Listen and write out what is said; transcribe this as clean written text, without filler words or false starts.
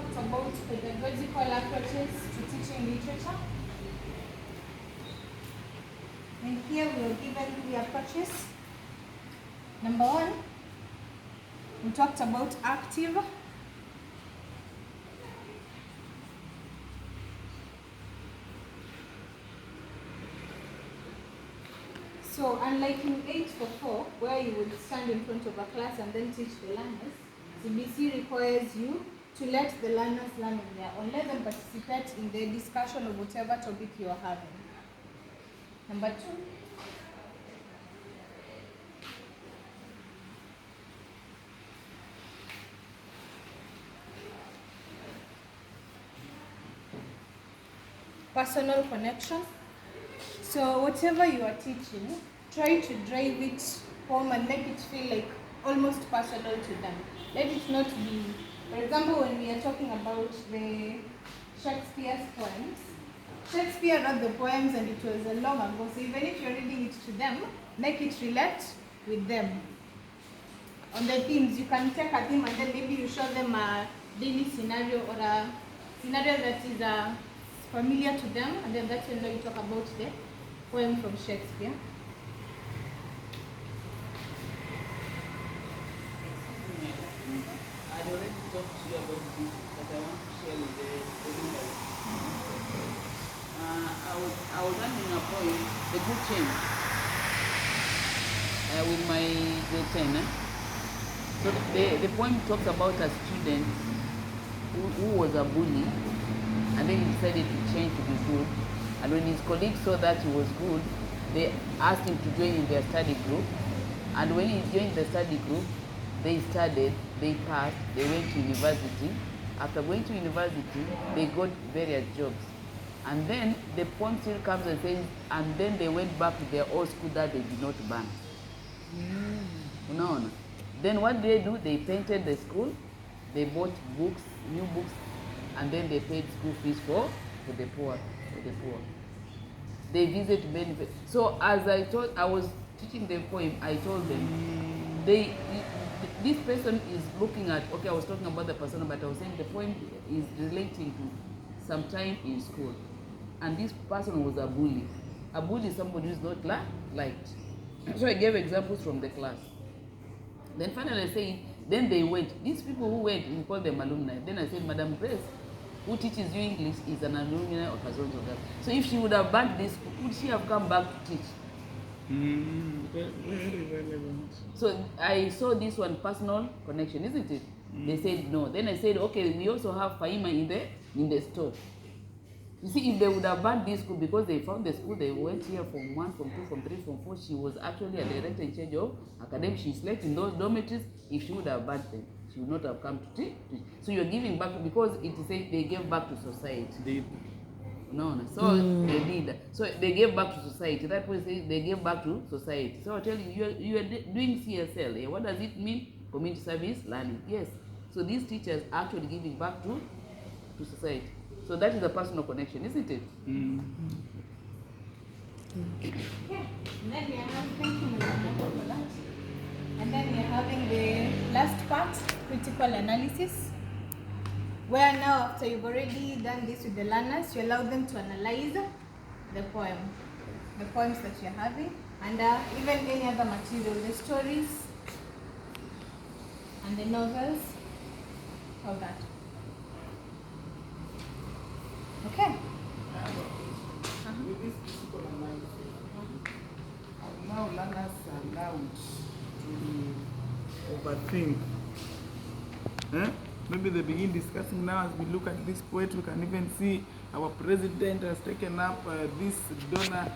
talked about pedagogical approaches to teaching literature. And here we are given the approaches. Number 1, we talked about active. So unlike in 844, where you would stand in front of a class and then teach the learners, CBC requires you to let the learners learn on their own. Let them participate in the discussion of whatever topic you are having. Number 2, personal connection. So whatever you are teaching, try to drive it home and make it feel like almost personal to them. Let it not be, for example, when we are talking about the Shakespeare's poems, Shakespeare wrote the poems and it was long ago, so even if you're reading it to them, make it relate with them. On the themes, you can take a theme and then maybe you show them a daily scenario or a scenario that is familiar to them, and then that's when you talk about the poem from Shakespeare. I already talked to you about this, but I want to share with the listeners. I was running a poem, The Good Change, with my grade 10. So the poem talks about a student who was a bully, and then he decided to change to be good. And when his colleagues saw that he was good, they asked him to join in their study group. And when he joined the study group, they studied, they passed, they went to university. After going to university, they got various jobs. And then the poem still comes and says, and then they went back to their old school that they did not burn. No. Then what did they do? They painted the school, they bought books, new books, and then they paid school fees for the poor. They visit many. So as I was teaching the poem, I told them, this person is looking at, okay, I was talking about the persona, but I was saying the poem is relating to some time in school. And this person was a bully. A bully is somebody who is not liked. So I gave examples from the class. Then finally I said, then they went. These people who went, we call them alumni. Then I said, Madam Grace, who teaches you English, is an alumni of Azonzo. So if she would have burnt this, would she have come back to teach? Very relevant. So I saw this one, personal connection, isn't it? They said no. Then I said, okay, we also have Faima in the store. You see, if they would have banned this school because they found the school, they went here from 1, from 2, from 3, from 4. She was actually a director in charge of academic. She slept in those dormitories. If she would have banned them, she would not have come to teach. So you're giving back, because it says they gave back to society. No. So they did. So they gave back to society. That was say they gave back to society. So I'll tell you, you are doing CSL. What does it mean? Community service learning. Yes. So these teachers are actually giving back to society. So that is a personal connection, isn't it? Yeah. And then we are having, and then we are having the last part, critical analysis, where now after you've already done this with the learners, you allow them to analyze the poems that you're having, and even any other material, the stories and the novels, all that. Okay. With this physical analysis, now learners are allowed to overthink. Maybe they begin discussing now as we look at this poet, we can even see our president has taken up this donor